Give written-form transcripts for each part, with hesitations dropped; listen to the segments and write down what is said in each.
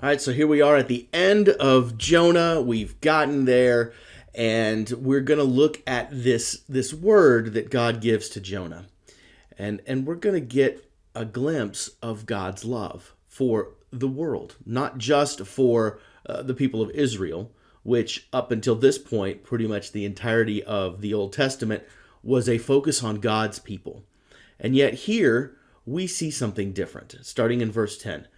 All right, so here we are at the end of Jonah. We've gotten there, and we're going to look at this word that God gives to Jonah. And we're going to get a glimpse of God's love for the world, not just for the people of Israel, which up until this point, pretty much the entirety of the Old Testament was a focus on God's people. And yet here we see something different, starting in verse 10.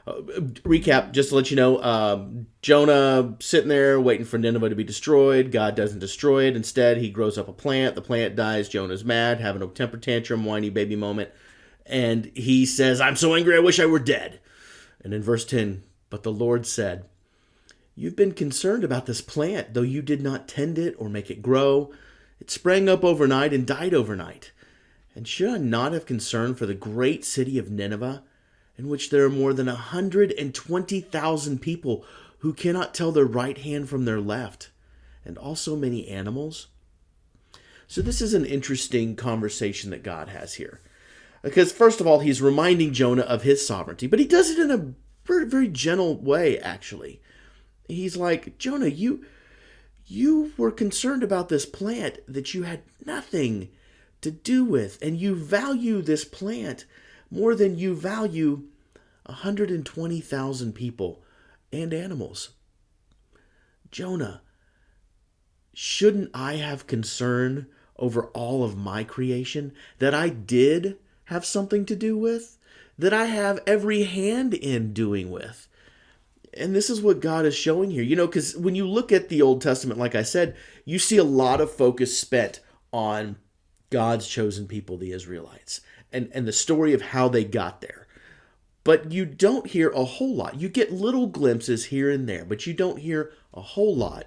Recap, just to let you know, Jonah sitting there waiting for Nineveh to be destroyed. God doesn't destroy it. Instead, he grows up a plant. The plant dies. Jonah's mad, having a temper tantrum, whiny baby moment. And he says, I'm so angry, I wish I were dead. And in verse 10, but the Lord said, you've been concerned about this plant, though you did not tend it or make it grow. It sprang up overnight and died overnight. And should I not have concern for the great city of Nineveh, in which there are more than 120,000 people who cannot tell their right hand from their left, and also many animals? So this is an interesting conversation that God has here. Because first of all, he's reminding Jonah of his sovereignty, but he does it in a very, very gentle way, actually. He's like, Jonah, you were concerned about this plant that you had nothing to do with, and you value this plant more than you value 120,000 people and animals. Jonah, shouldn't I have concern over all of my creation that I did have something to do with, that I have every hand in doing with? And this is what God is showing here. Because when you look at the Old Testament, like I said, you see a lot of focus spent on God's chosen people, the Israelites, and the story of how they got there. But you don't hear a whole lot. You get little glimpses here and there, but you don't hear a whole lot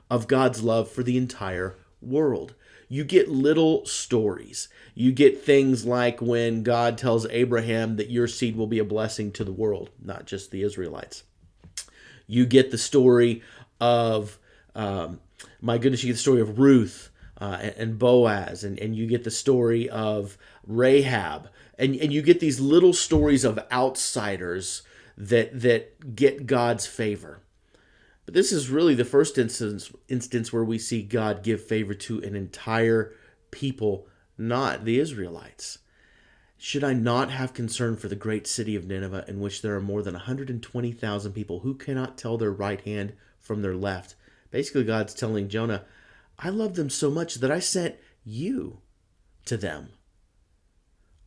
of God's love for the entire world. You get little stories. You get things like when God tells Abraham that your seed will be a blessing to the world, not just the Israelites. You get the story of, my goodness, you get the story of Ruth and Boaz, and you get the story of Rahab, and you get these little stories of outsiders that get God's favor. But this is really the first instance where we see God give favor to an entire people, not the Israelites. Should I not have concern for the great city of Nineveh, in which there are more than 120,000 people who cannot tell their right hand from their left? Basically, God's telling Jonah, I love them so much that I sent you to them.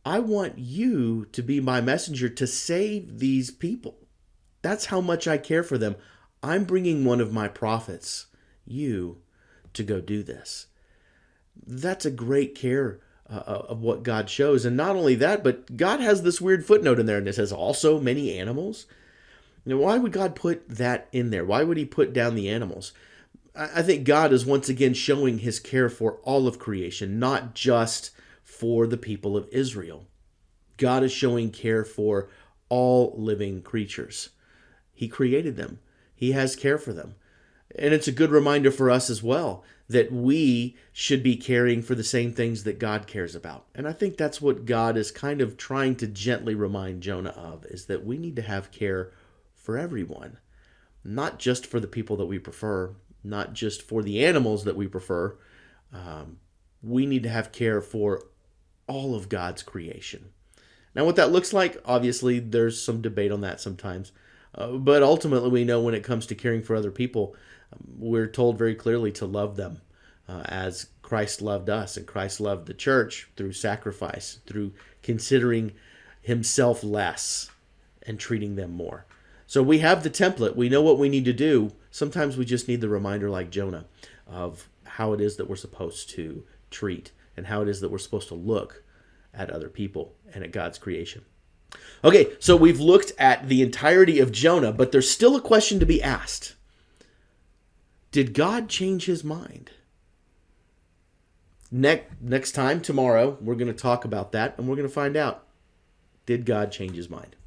I want you to be my messenger to save these people. That's how much I care for them. I'm bringing one of my prophets, you, to go do this. That's a great care of what God shows. And not only that, but God has this weird footnote in there, and it says also many animals. Now, why would God put that in there? Why would he put down the animals? I think God is once again showing his care for all of creation, not just for the people of Israel. God is showing care for all living creatures. He created them. He has care for them. And it's a good reminder for us as well that we should be caring for the same things that God cares about. And I think that's what God is kind of trying to gently remind Jonah of, is that we need to have care for everyone, not just for the people that we prefer, not just for the animals that we prefer. We need to have care for all of God's creation. Now, what that looks like, obviously, there's some debate on that sometimes. But ultimately, we know when it comes to caring for other people, we're told very clearly to love them as Christ loved us, and Christ loved the church through sacrifice, through considering himself less and treating them more. So we have the template. We know what we need to do. Sometimes we just need the reminder, like Jonah, of how it is that we're supposed to treat and how it is that we're supposed to look at other people and at God's creation. Okay, so we've looked at the entirety of Jonah, but there's still a question to be asked. Did God change his mind? Next time, tomorrow, we're going to talk about that, and we're going to find out, did God change his mind?